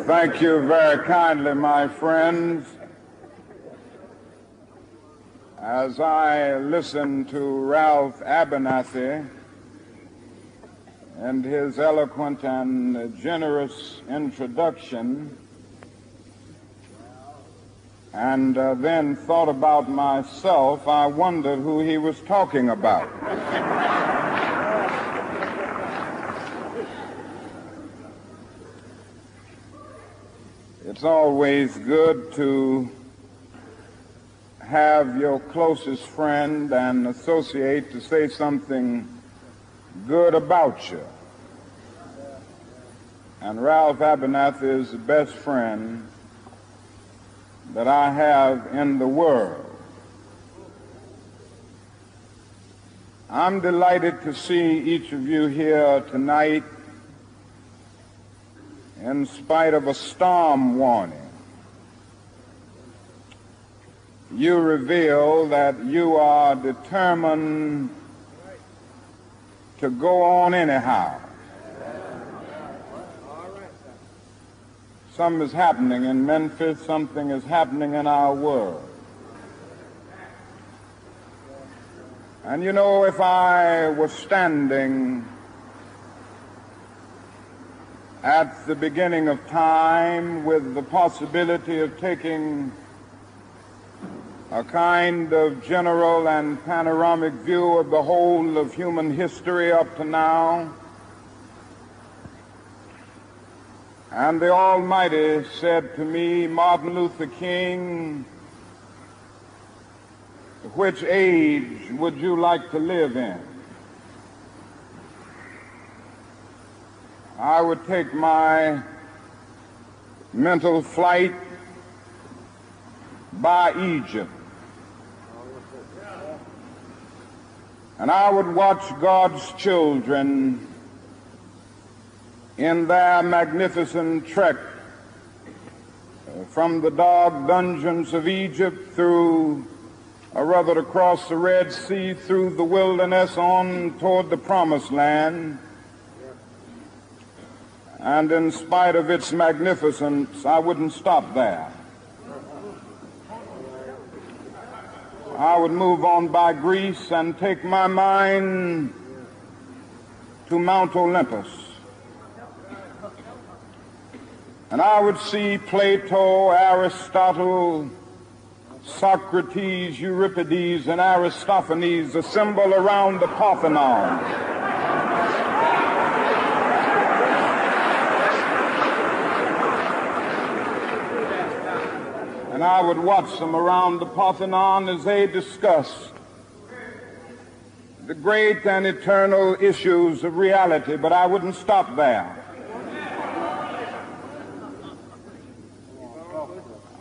Thank you very kindly, my friends. As I listen to Ralph Abernathy and his eloquent and generous introduction, and then thought about myself, I wondered who he was talking about. It's always good to have your closest friend and associate to say something good about you. And Ralph Abernathy is the best friend that I have in the world. I'm delighted to see each of you here tonight in spite of a storm warning. You reveal that you are determined to go on anyhow. Something is happening in Memphis, something is happening in our world. And you know, if I was standing at the beginning of time with the possibility of taking a kind of general and panoramic view of the whole of human history up to now, and the Almighty said to me, Martin Luther King, which age would you like to live in? I would take my mental flight by Egypt, and I would watch God's children in their magnificent trek from the dark dungeons of Egypt through, or rather across the Red Sea, through the wilderness on toward the Promised Land. And in spite of its magnificence, I wouldn't stop there. I would move on by Greece and take my mind to Mount Olympus. And I would see Plato, Aristotle, Socrates, Euripides, and Aristophanes assemble around the Parthenon. And I would watch them around the Parthenon as they discussed the great and eternal issues of reality, but I wouldn't stop there.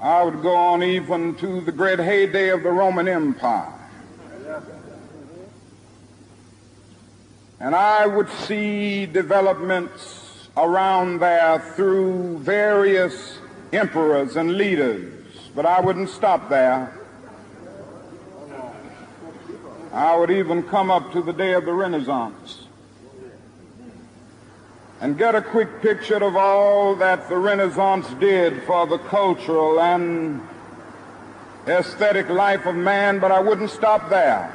I would go on even to the great heyday of the Roman Empire. And I would see developments around there through various emperors and leaders. But I wouldn't stop there. I would even come up to the day of the Renaissance and get a quick picture of all that the Renaissance did for the cultural and aesthetic life of man, but I wouldn't stop there.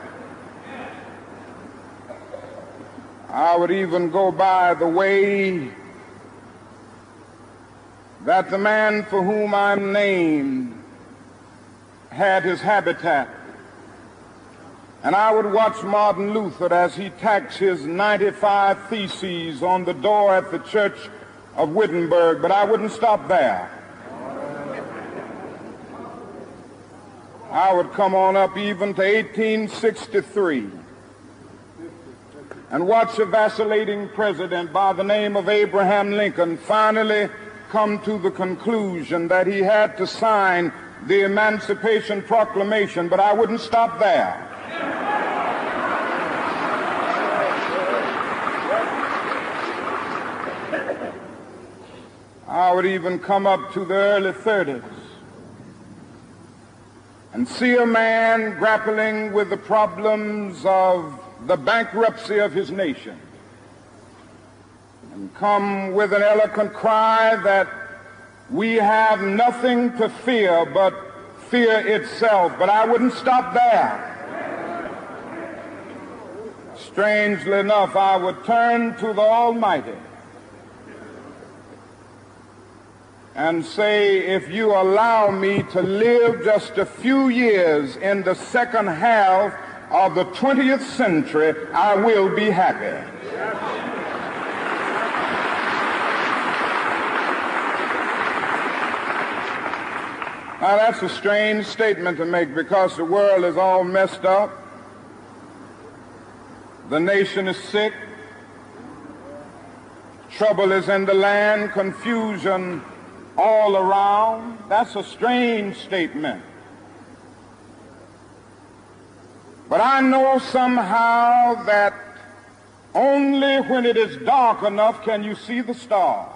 I would even go by the way that the man for whom I'm named had his habitat. And I would watch Martin Luther as he tacks his 95 Theses on the door at the church of Wittenberg, but I wouldn't stop there. I would come on up even to 1863 and watch a vacillating president by the name of Abraham Lincoln finally come to the conclusion that he had to sign the Emancipation Proclamation, but I wouldn't stop there. I would even come up to the early 30s and see a man grappling with the problems of the bankruptcy of his nation and come with an eloquent cry that we have nothing to fear but fear itself. But I wouldn't stop there. Strangely enough, I would turn to the Almighty and say, if you allow me to live just a few years in the second half of the 20th century, I will be happy. Now, that's a strange statement to make because the world is all messed up. The nation is sick. Trouble is in the land, confusion all around. That's a strange statement. But I know somehow that only when it is dark enough can you see the stars.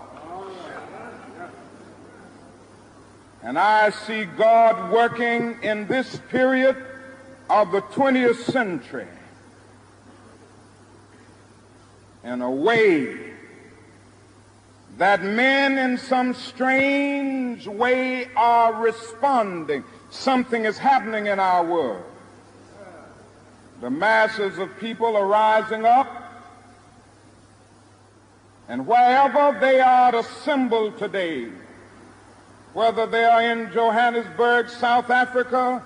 And I see God working in this period of the 20th century in a way that men in some strange way are responding. Something is happening in our world. The masses of people are rising up, and wherever they are assembled today, whether they are in Johannesburg, South Africa,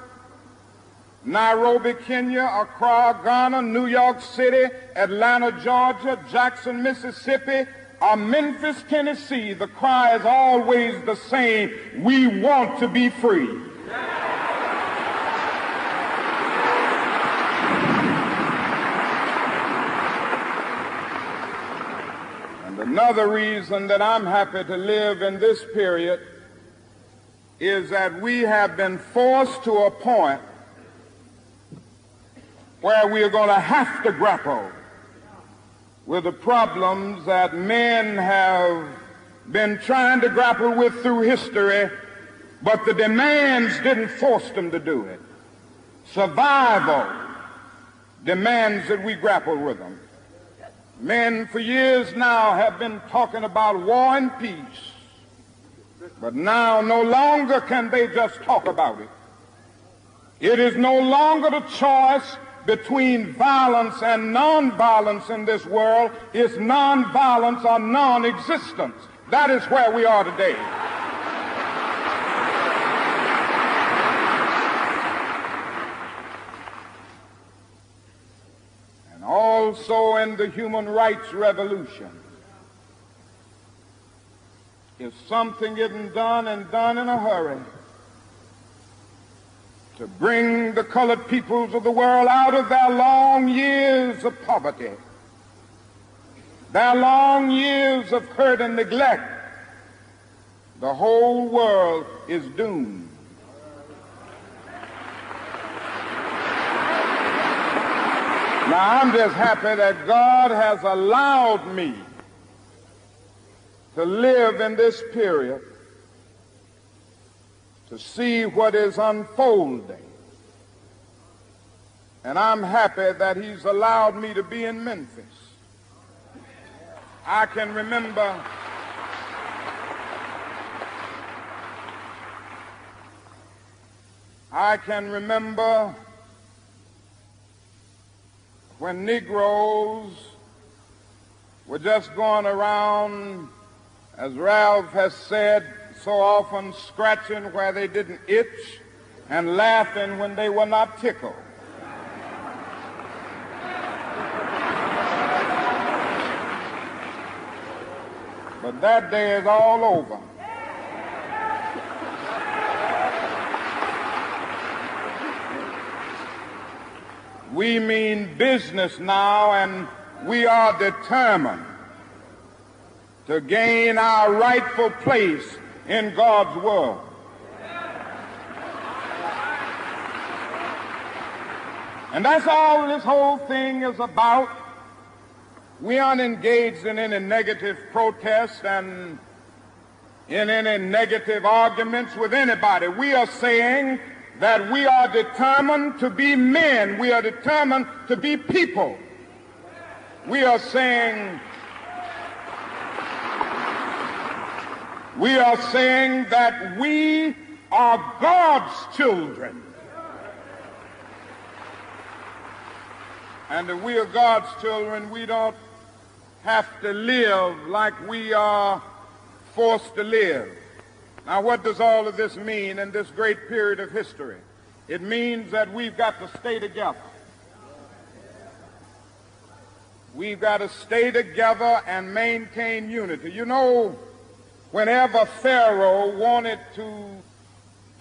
Nairobi, Kenya, Accra, Ghana, New York City, Atlanta, Georgia, Jackson, Mississippi, or Memphis, Tennessee, the cry is always the same: we want to be free. And another reason that I'm happy to live in this period is that we have been forced to a point where we are going to have to grapple with the problems that men have been trying to grapple with through history, but the demands didn't force them to do it. Survival demands that we grapple with them. Men for years now have been talking about war and peace, but now no longer can they just talk about it. It is no longer the choice between violence and nonviolence in this world. It's nonviolence or non-existence. That is where we are today. And also in the human rights revolution, if something isn't done and done in a hurry to bring the colored peoples of the world out of their long years of poverty, their long years of hurt and neglect, the whole world is doomed. Now, I'm just happy that God has allowed me to live in this period to see what is unfolding. And I'm happy that he's allowed me to be in Memphis. I can remember when Negroes were just going around, as Ralph has said, so often scratching where they didn't itch and laughing when they were not tickled. But that day is all over. We mean business now, and we are determined to gain our rightful place in God's world. And that's all this whole thing is about. We aren't engaged in any negative protest and in any negative arguments with anybody. We are saying that we are determined to be men. We are determined to be people. We are saying We are saying that we are God's children. And if we are God's children, we don't have to live like we are forced to live. Now, what does all of this mean in this great period of history? It means that we've got to stay together. We've got to stay together and maintain unity. You know, whenever Pharaoh wanted to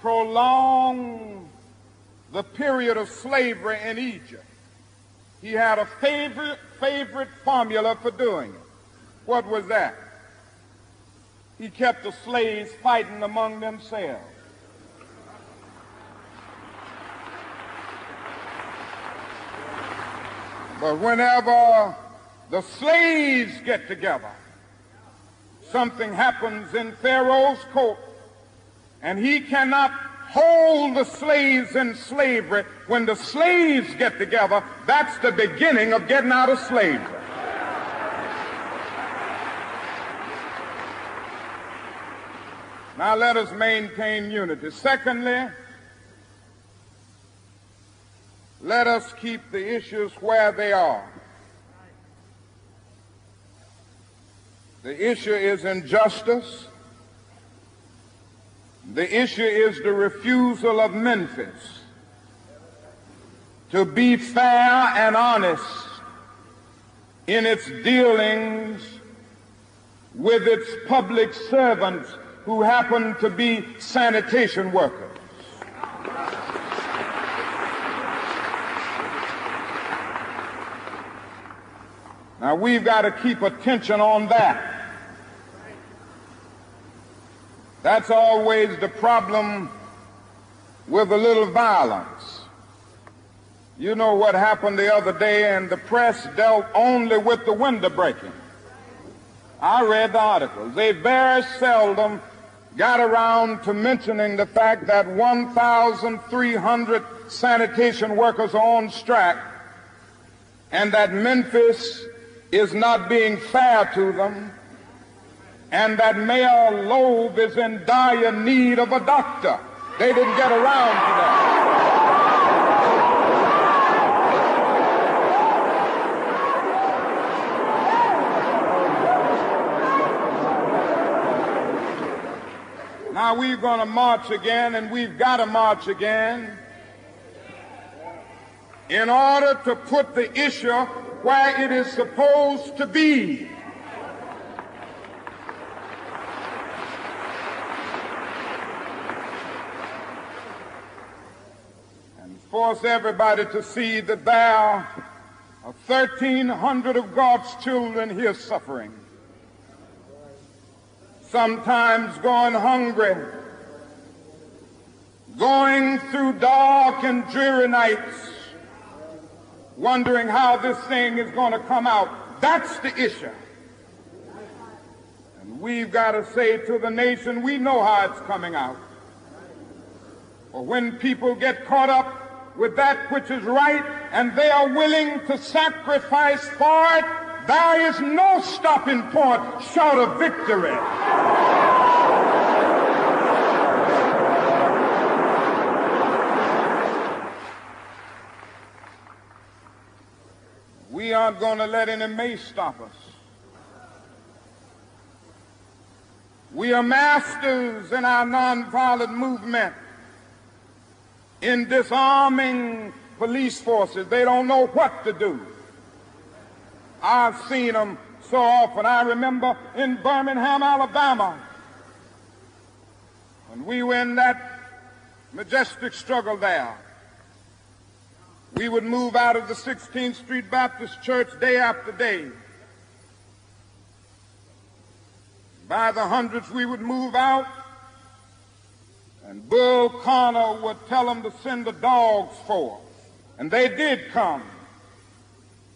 prolong the period of slavery in Egypt, he had a favorite formula for doing it. What was that? He kept the slaves fighting among themselves. But whenever the slaves get together, something happens in Pharaoh's court, and he cannot hold the slaves in slavery. When the slaves get together, that's the beginning of getting out of slavery. Now let us maintain unity. Secondly, let us keep the issues where they are. The issue is injustice. The issue is the refusal of Memphis to be fair and honest in its dealings with its public servants who happen to be sanitation workers. Now, we've got to keep attention on that. That's always the problem with a little violence. You know what happened the other day, and the press dealt only with the window breaking. I read the articles. They very seldom got around to mentioning the fact that 1,300 sanitation workers are on strike, and that Memphis is not being fair to them, and that Mayor Loeb is in dire need of a doctor. They didn't get around to that. Now we're going to march again, and we've got to march again in order to put the issue where it is supposed to be. Force everybody to see that there are 1,300 of God's children here suffering, sometimes going hungry, going through dark and dreary nights, wondering how this thing is going to come out. That's the issue. And we've got to say to the nation, we know how it's coming out. For when people get caught up with that which is right, and they are willing to sacrifice for it, there is no stopping point short of victory. We aren't going to let any mace stop us. We are masters in our nonviolent movement in disarming police forces. They don't know what to do. I've seen them so often. I remember in Birmingham, Alabama, when we were in that majestic struggle there, we would move out of the 16th Street Baptist Church day after day. By the hundreds, we would move out, and Bull Connor would tell them to send the dogs forth. And they did come.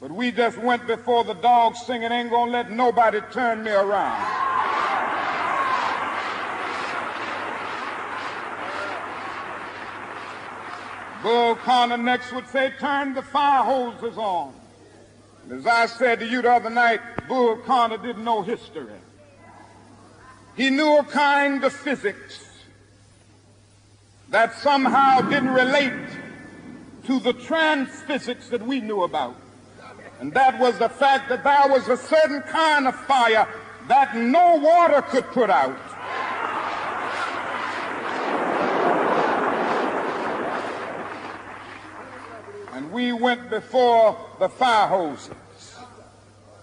But we just went before the dogs singing, ain't gonna let nobody turn me around. Bull Connor next would say, turn the fire hoses on. And as I said to you the other night, Bull Connor didn't know history. He knew a kind of physics that somehow didn't relate to the trans-physics that we knew about. And that was the fact that there was a certain kind of fire that no water could put out. And we went before the fire hoses.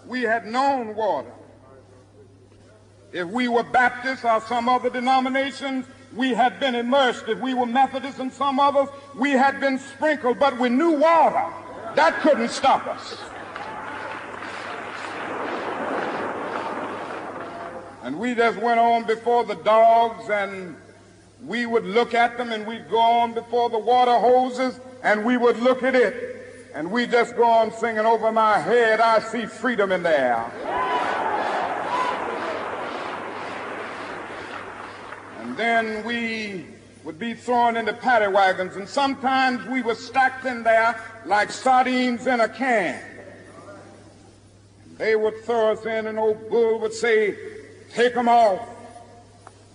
We had known water. If we were Baptists or some other denominations, we had been immersed. If we were Methodists and some others, we had been sprinkled. But we knew water. That couldn't stop us. And we just went on before the dogs, and we would look at them, and we'd go on before the water hoses, and we would look at it, and we just go on singing, over my head I see freedom in the air. And then we would be thrown into paddy wagons, and sometimes we were stacked in there like sardines in a can. They would throw us in, and old Bull would say, take them off.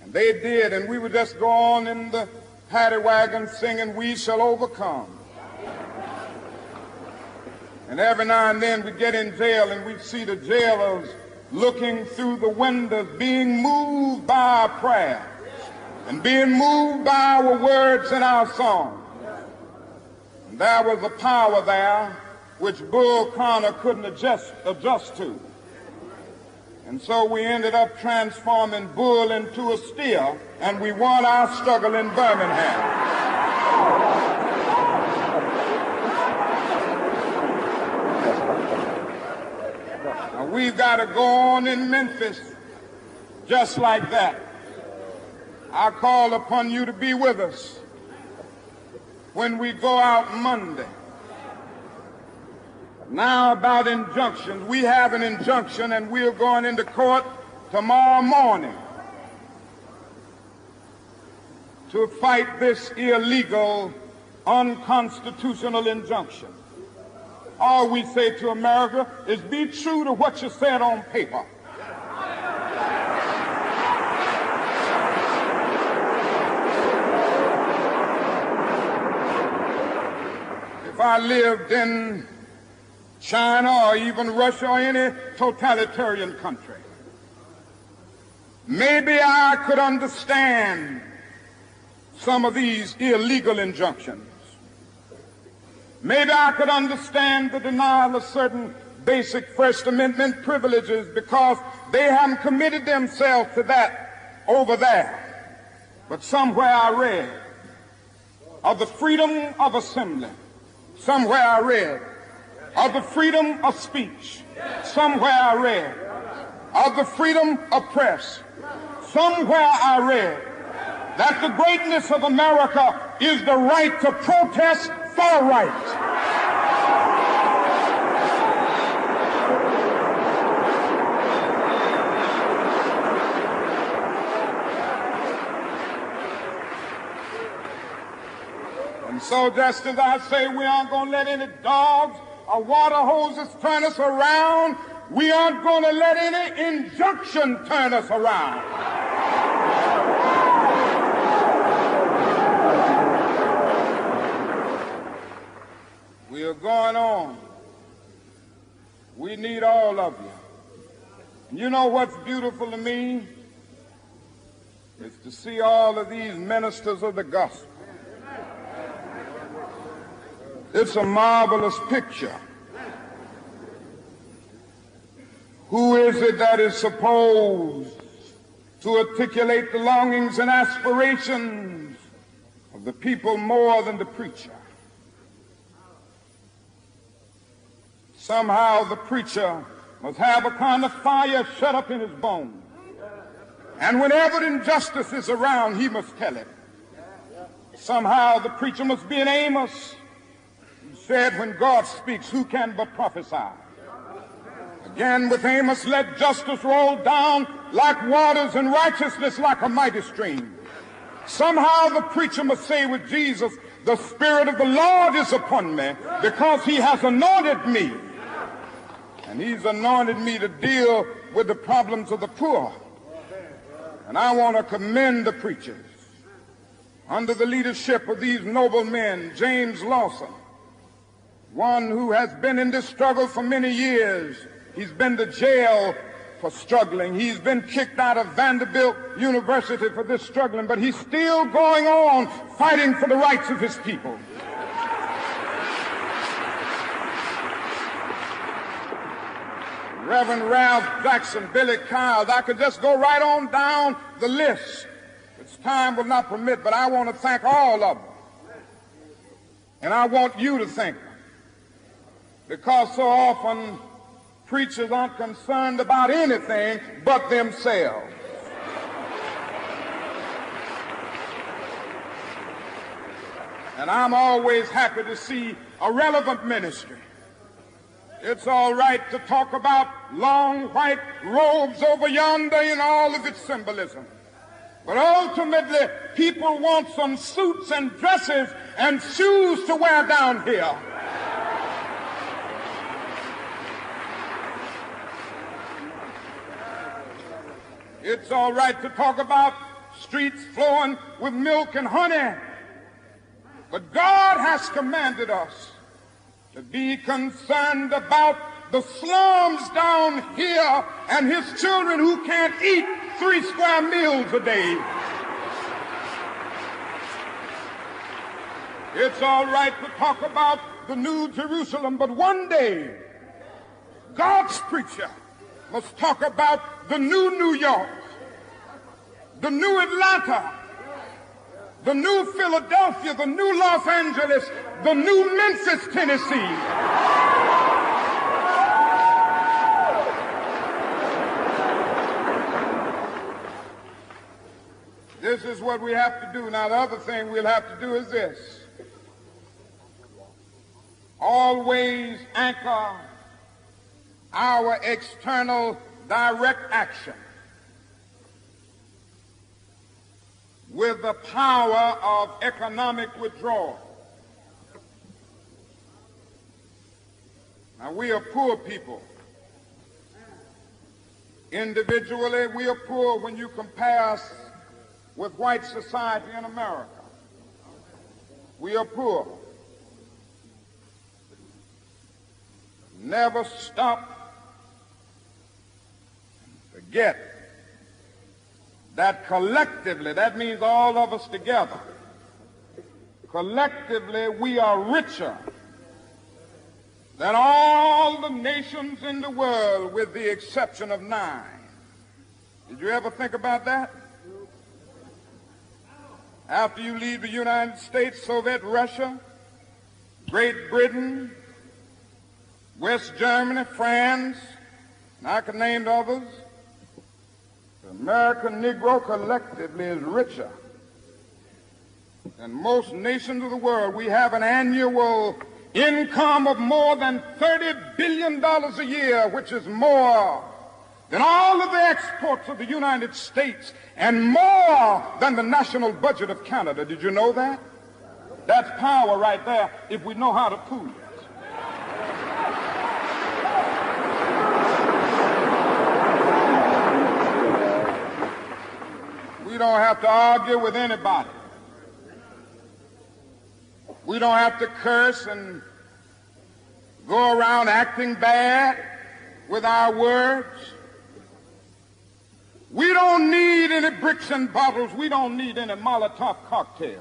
And they did, and we would just go on in the paddy wagon singing, we shall overcome. And every now and then we'd get in jail, and we'd see the jailers looking through the windows, being moved by our prayers and being moved by our words and our songs. And there was a power there which Bull Connor couldn't adjust to. And so we ended up transforming Bull into a steer, and we won our struggle in Birmingham. Now we've got to go on in Memphis just like that. I call upon you to be with us when we go out Monday. Now about injunctions. We have an injunction, and we're going into court tomorrow morning to fight this illegal, unconstitutional injunction. All we say to America is be true to what you said on paper. If I lived in China or even Russia or any totalitarian country, maybe I could understand some of these illegal injunctions. Maybe I could understand the denial of certain basic First Amendment privileges because they haven't committed themselves to that over there. But somewhere I read of the freedom of assembly. Somewhere I read of the freedom of speech. Somewhere I read of the freedom of press. Somewhere I read that the greatness of America is the right to protest for right. And so just as I say we aren't going to let any dogs or water hoses turn us around, we aren't going to let any injunction turn us around. We are going on. We need all of you. And you know what's beautiful to me? Is to see all of these ministers of the gospel. It's a marvelous picture. Who is it that is supposed to articulate the longings and aspirations of the people more than the preacher? Somehow the preacher must have a kind of fire shut up in his bones. And whenever injustice is around, he must tell it. Somehow the preacher must be an Amos who said, when God speaks, who can but prophesy? Again with Amos, let justice roll down like waters and righteousness like a mighty stream. Somehow the preacher must say with Jesus, the Spirit of the Lord is upon me because he has anointed me. And he's anointed me to deal with the problems of the poor. And I want to commend the preachers under the leadership of these noble men, James Lawson, one who has been in this struggle for many years. He's been to jail for struggling. He's been kicked out of Vanderbilt University for this struggling, but he's still going on fighting for the rights of his people. Reverend Ralph Jackson, Billy Kyles, I could just go right on down the list, which time will not permit, but I want to thank all of them. And I want you to thank them, because so often preachers aren't concerned about anything but themselves. And I'm always happy to see a relevant ministry. It's all right to talk about long white robes over yonder and all of its symbolism. But ultimately, people want some suits and dresses and shoes to wear down here. It's all right to talk about streets flowing with milk and honey. But God has commanded us to be concerned about the slums down here and his children who can't eat 3 square meals a day. It's all right to talk about the New Jerusalem, but one day God's preacher must talk about the new New York, the new Atlanta, the new Philadelphia, the new Los Angeles, the new Memphis, Tennessee. This is what we have to do. Now, the other thing we'll have to do is this. Always anchor our external direct action with the power of economic withdrawal. Now, we are poor people. Individually, we are poor when you compare us with white society in America. We are poor. Never stop and forget that collectively, that means all of us together, collectively we are richer than all the nations in the world with the exception of 9. Did you ever think about that? After you leave the United States, Soviet Russia, Great Britain, West Germany, France, and I can name others, the American Negro collectively is richer than most nations of the world. We have an annual income of more than $30 billion a year, which is more than all of the exports of the United States and more than the national budget of Canada. Did you know that? That's power right there if we know how to pool it. We don't have to argue with anybody. We don't have to curse and go around acting bad with our words. We don't need any bricks and bottles. We don't need any Molotov cocktails.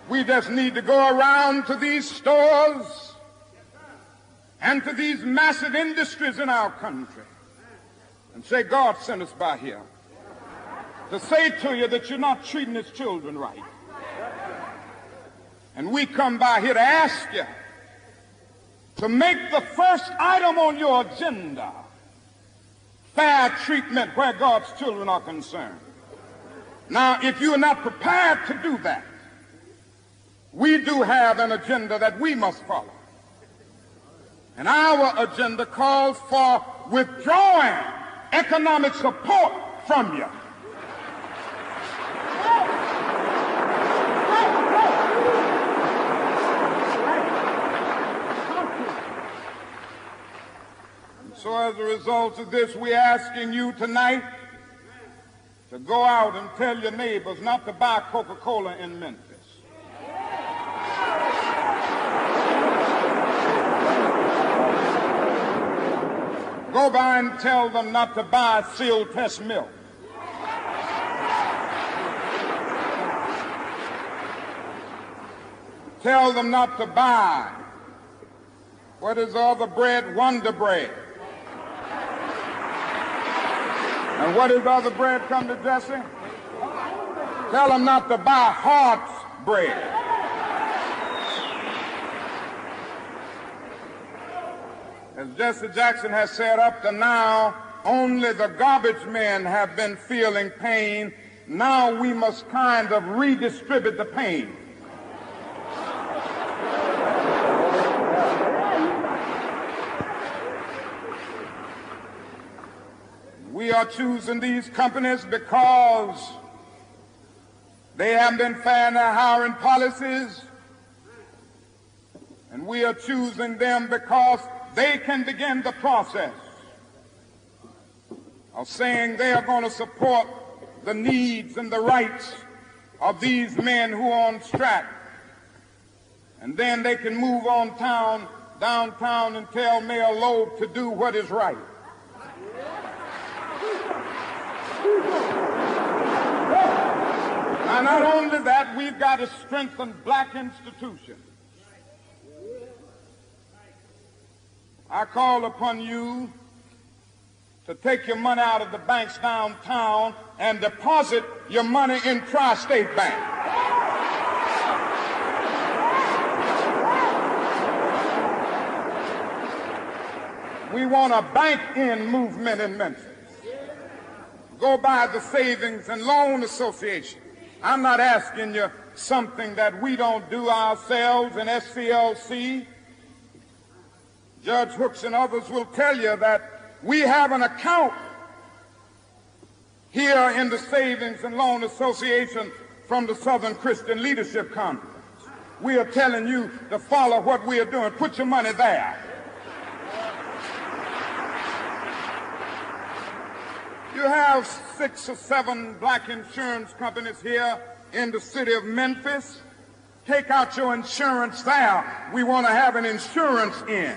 We just need to go around to these stores and to these massive industries in our country and say, God sent us by here to say to you that you're not treating his children right. And we come by here to ask you to make the first item on your agenda fair treatment where God's children are concerned. Now, if you are not prepared to do that, we do have an agenda that we must follow. And our agenda calls for withdrawing economic support from you. So as a result of this, we're asking you tonight to go out and tell your neighbors not to buy Coca-Cola in Memphis. Go by and tell them not to buy sealed test milk. Tell them not to buy, what is the other bread? Wonder Bread. And what is the other bread, come to Jesse? Tell them not to buy Hart's bread. As Jesse Jackson has said, up to now, only the garbage men have been feeling pain. Now we must kind of redistribute the pain. We are choosing these companies because they have been fair in their hiring policies, and we are choosing them because they can begin the process of saying they are going to support the needs and the rights of these men who are on strike. And then they can move on downtown and tell Mayor Loeb to do what is right. Now, not only that, we've got to strengthen black institutions. I call upon you to take your money out of the banks downtown and deposit your money in Tri-State Bank. We want a bank-in movement in Memphis. Go by the Savings and Loan Association. I'm not asking you something that we don't do ourselves in SCLC. Judge Hooks and others will tell you that we have an account here in the Savings and Loan Association from the Southern Christian Leadership Conference. We are telling you to follow what we are doing. Put your money there. You have 6 or 7 black insurance companies here in the city of Memphis. Take out your insurance there. We want to have an insurance in.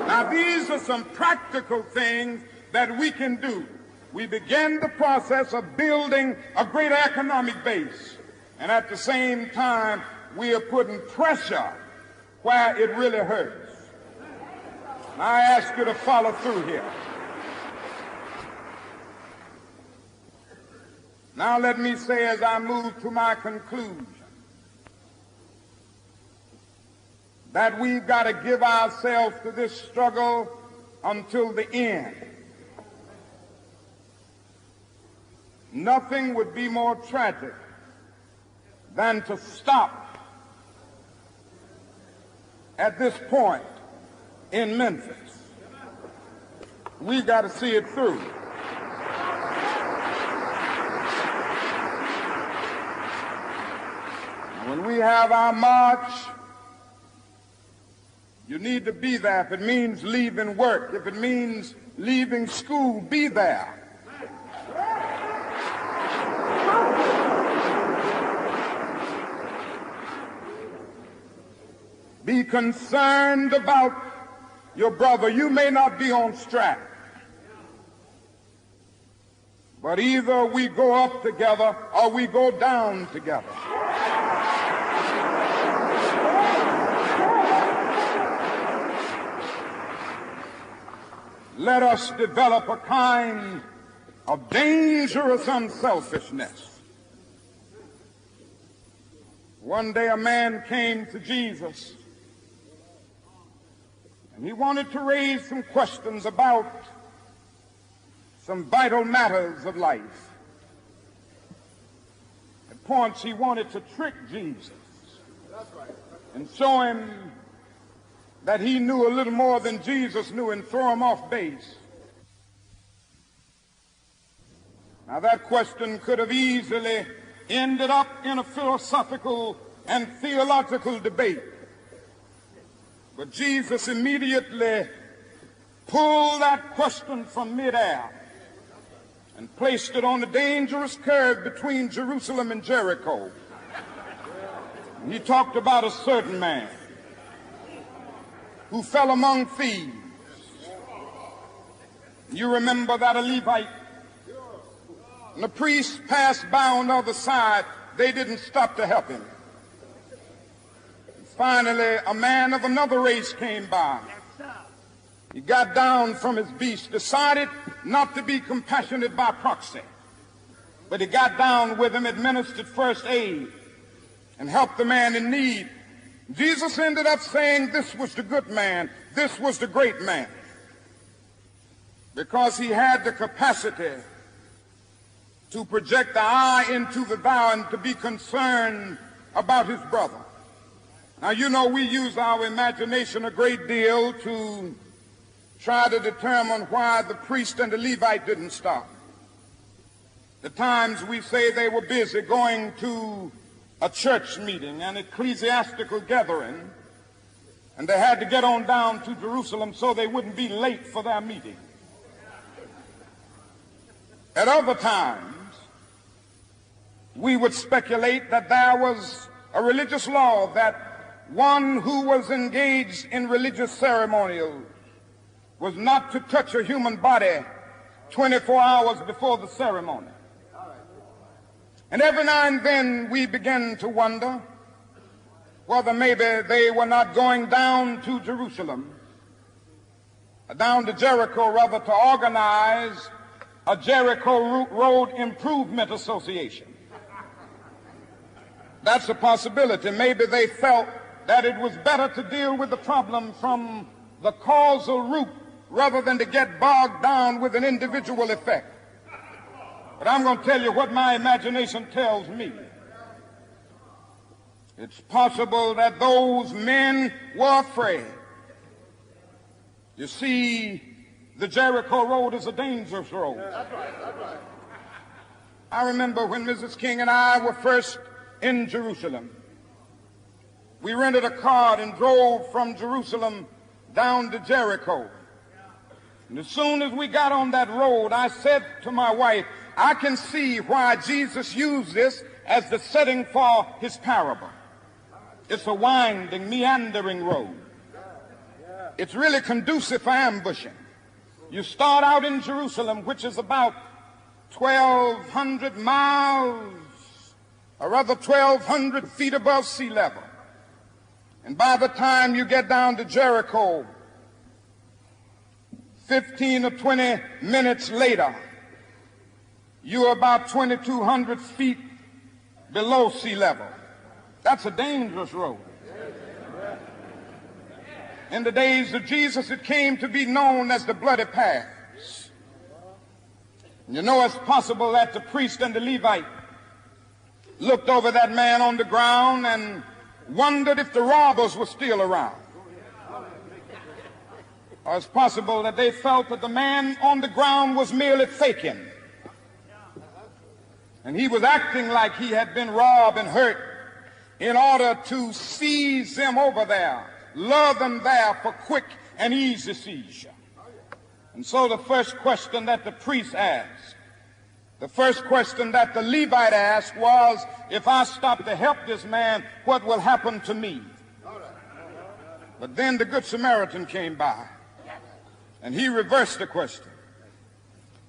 Now, these are some practical things that we can do. We begin the process of building a greater economic base, and at the same time, we are putting pressure where it really hurts. I ask you to follow through here. Now let me say, as I move to my conclusion, that we've got to give ourselves to this struggle until the end. Nothing would be more tragic than to stop at this point in Memphis. We've got to see it through. When we have our march, you need to be there. If it means leaving work, if it means leaving school, be there. Be concerned about your brother. You may not be on strike, but either we go up together or we go down together. Let us develop a kind of dangerous unselfishness. One day a man came to Jesus, and he wanted to raise some questions about some vital matters of life. At points he wanted to trick Jesus and show him that he knew a little more than Jesus knew and throw him off base. Now that question could have easily ended up in a philosophical and theological debate. But Jesus immediately pulled that question from midair and placed it on the dangerous curve between Jerusalem and Jericho. And he talked about a certain man who fell among thieves. You remember that a Levite, and the priest passed by on the other side. They didn't stop to help him. And finally, a man of another race came by. He got down from his beast, decided not to be compassionate by proxy, but he got down with him, administered first aid, and helped the man in need. Jesus ended up saying this was the good man, this was the great man, because he had the capacity to project the eye into the thou and to be concerned about his brother. Now, you know, we use our imagination a great deal to try to determine why the priest and the Levite didn't stop. The times we say they were busy going to a church meeting, an ecclesiastical gathering, and they had to get on down to Jerusalem so they wouldn't be late for their meeting. At other times, we would speculate that there was a religious law that one who was engaged in religious ceremonials was not to touch a human body 24 hours before the ceremony. And every now and then we begin to wonder whether maybe they were not going down to Jerusalem, down to Jericho rather, to organize a Jericho Road Improvement Association. That's a possibility. Maybe they felt that it was better to deal with the problem from the causal root rather than to get bogged down with an individual effect. But I'm going to tell you what my imagination tells me. It's possible that those men were afraid. You see, the Jericho Road is a dangerous road. That's right, that's right. I remember when Mrs. King and I were first in Jerusalem. We rented a car and drove from Jerusalem down to Jericho. And as soon as we got on that road, I said to my wife, I can see why Jesus used this as the setting for his parable. It's a winding, meandering road. It's really conducive for ambushing. You start out in Jerusalem, which is about 1,200 miles, or rather 1,200 feet above sea level. And by the time you get down to Jericho, 15 or 20 minutes later, you're about 2,200 feet below sea level. That's a dangerous road. In the days of Jesus, it came to be known as the bloody paths. You know, it's possible that the priest and the Levite looked over that man on the ground and wondered if the robbers were still around. Or it's possible that they felt that the man on the ground was merely faking. And he was acting like he had been robbed and hurt in order to seize them over there, lure them there for quick and easy seizure. And so the first question that the priest asked, the first question that the Levite asked was, if I stop to help this man, what will happen to me? But then the Good Samaritan came by, and he reversed the question.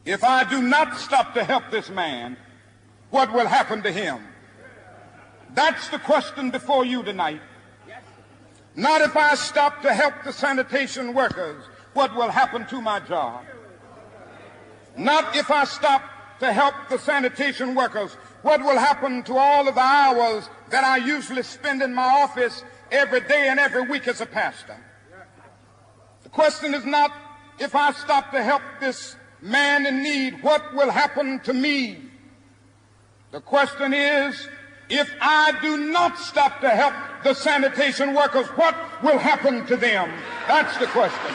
If I do not stop to help this man, what will happen to him? That's the question before you tonight. Not if I stop to help the sanitation workers, what will happen to my job? Not if I stop to help the sanitation workers, what will happen to all of the hours that I usually spend in my office every day and every week as a pastor? The question is not if I stop to help this man in need, what will happen to me? The question is, if I do not stop to help the sanitation workers, what will happen to them? That's the question.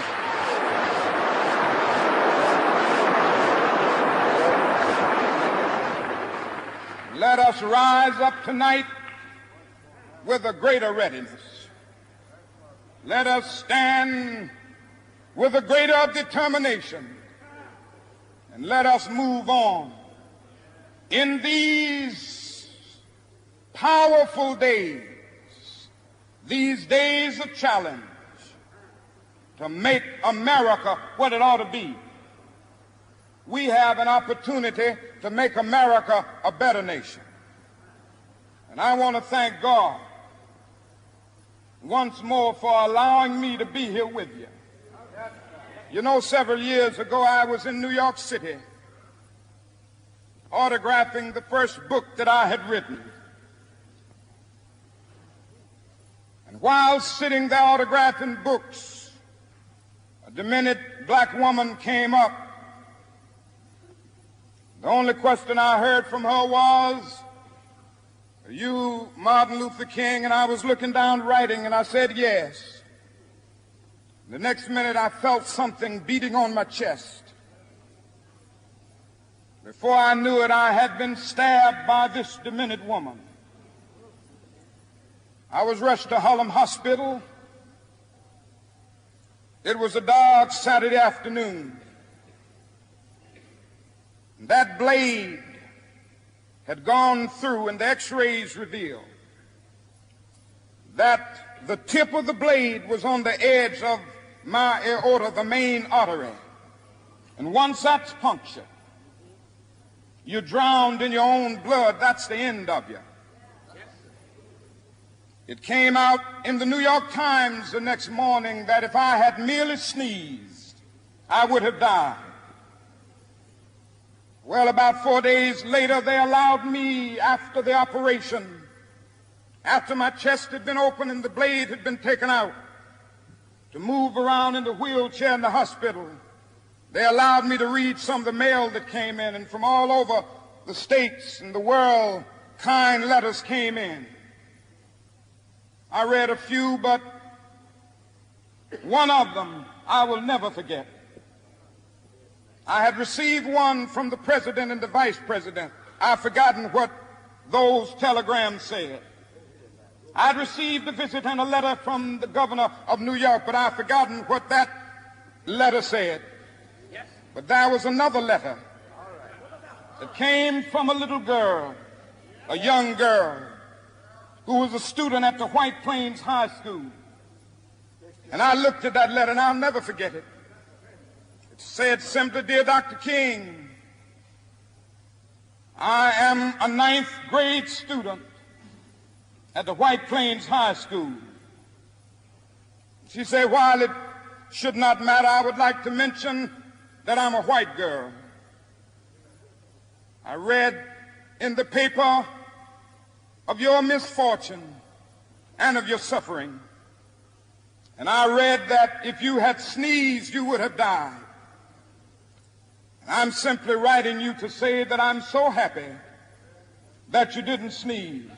Let us rise up tonight with a greater readiness. Let us stand with a greater determination. And let us move on in these powerful days, these days of challenge, to make America what it ought to be. We have an opportunity to make America a better nation. And I want to thank God once more for allowing me to be here with you. You know, several years ago I was in New York City autographing the first book that I had written. And while sitting there autographing books, a demented black woman came up. The only question I heard from her was, "Are you Martin Luther King?" And I was looking down writing, and I said, "Yes." The next minute I felt something beating on my chest. Before I knew it, I had been stabbed by this demented woman. I was rushed to Harlem Hospital. It was a dark Saturday afternoon. That blade had gone through, and the x-rays revealed that the tip of the blade was on the edge of my aorta, the main artery. And once that's punctured, you're drowned in your own blood. That's the end of you. It came out in the New York Times the next morning that if I had merely sneezed, I would have died. Well, about 4 days later, they allowed me, after the operation, after my chest had been opened and the blade had been taken out, to move around in the wheelchair in the hospital. They allowed me to read some of the mail that came in, and from all over the states and the world, kind letters came in. I read a few, but one of them I will never forget. I had received one from the president and the vice president. I've forgotten what those telegrams said. I'd received a visit and a letter from the governor of New York, but I've forgotten what that letter said. But there was another letter that came from a little girl, a young girl, who was a student at the White Plains High School. And I looked at that letter, and I'll never forget it. It said simply, "Dear Dr. King, I am a 9th grade student at the White Plains High School." She said, "While it should not matter, I would like to mention that I'm a white girl. I read in the paper of your misfortune and of your suffering. And I read that if you had sneezed, you would have died. I'm simply writing you to say that I'm so happy that you didn't sneeze.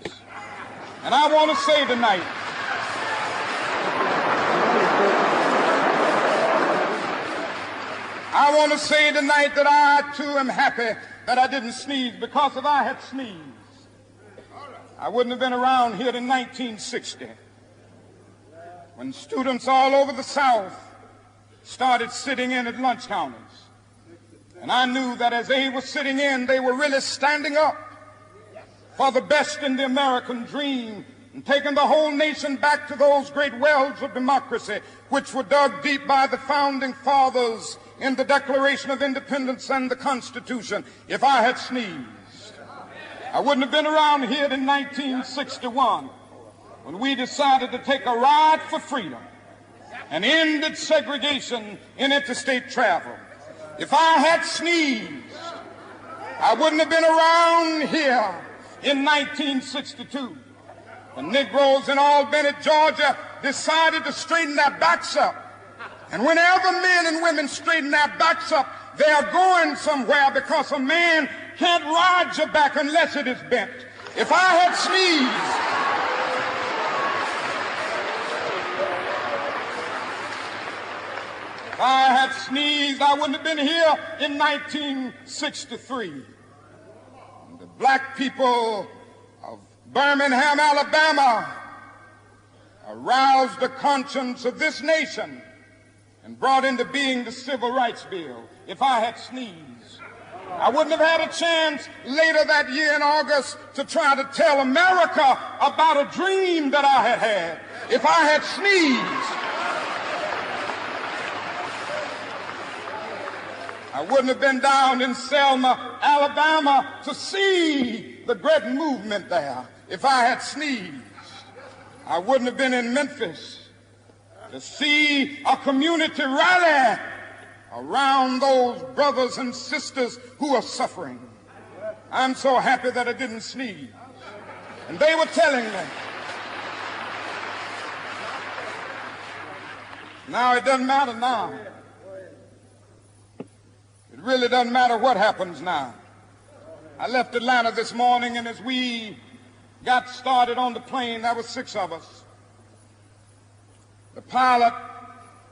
And I want to say tonight, that I too am happy that I didn't sneeze, because if I had sneezed, I wouldn't have been around here in 1960, when students all over the South started sitting in at lunch counters. And I knew that as they were sitting in, they were really standing up for the best in the American dream and taking the whole nation back to those great wells of democracy which were dug deep by the founding fathers in the Declaration of Independence and the Constitution. If I had sneezed, I wouldn't have been around here in 1961 when we decided to take a ride for freedom and ended segregation in interstate travel. If I had sneezed, I wouldn't have been around here in 1962. The Negroes in Albany, Georgia, decided to straighten their backs up. And whenever men and women straighten their backs up, they are going somewhere, because a man can't ride your back unless it is bent. If I had sneezed, I wouldn't have been here in 1963. The black people of Birmingham, Alabama, aroused the conscience of this nation and brought into being the Civil Rights Bill, if I had sneezed, I wouldn't have had a chance later that year in August to try to tell America about a dream that I had had. If I had sneezed, I wouldn't have been down in Selma, Alabama to see the great movement there. If I had sneezed, I wouldn't have been in Memphis to see a community rally around those brothers and sisters who are suffering. I'm so happy that I didn't sneeze. And they were telling me, now it doesn't matter now. It really doesn't matter what happens now. I left Atlanta this morning, and as we got started on the plane, there were 6 of us. The pilot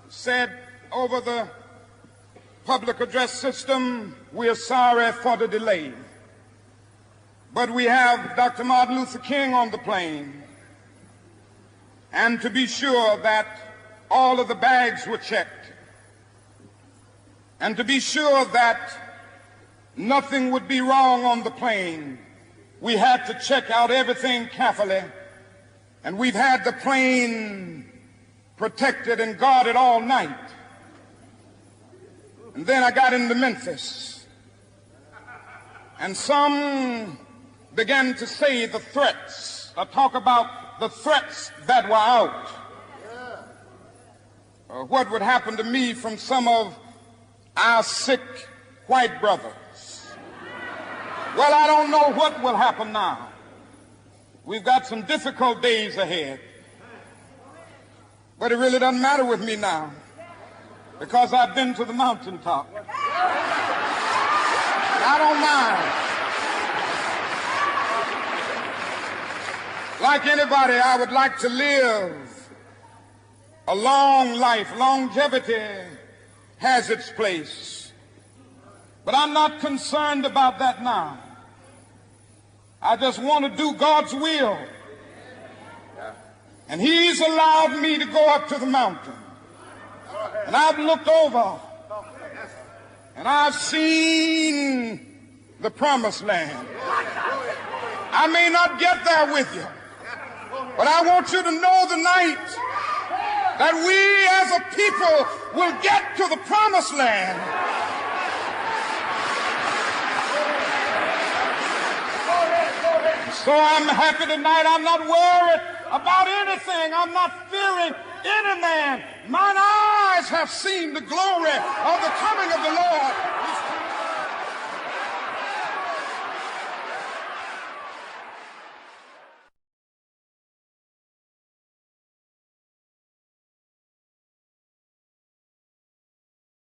said over the public address system, "We are sorry for the delay, but we have Dr. Martin Luther King on the plane, and to be sure that all of the bags were checked, and to be sure that nothing would be wrong on the plane, we had to check out everything carefully, and we've had the plane protected and guarded all night." And then I got into Memphis, and some began to say the threats, or talk about the threats that were out, or what would happen to me from some of our sick white brothers. Well, I don't know what will happen now. We've got some difficult days ahead, but it really doesn't matter with me now, because I've been to the mountaintop. I don't mind. Like anybody, I would like to live a long life. Longevity has its place. But I'm not concerned about that now. I just want to do God's will. And He's allowed me to go up to the mountain. And I've looked over, and I've seen the promised land. I may not get there with you, but I want you to know tonight that we as a people will get to the promised land. So I'm happy tonight. I'm not worried about anything. I'm not fearing any man. Mine eyes have seen the glory of the coming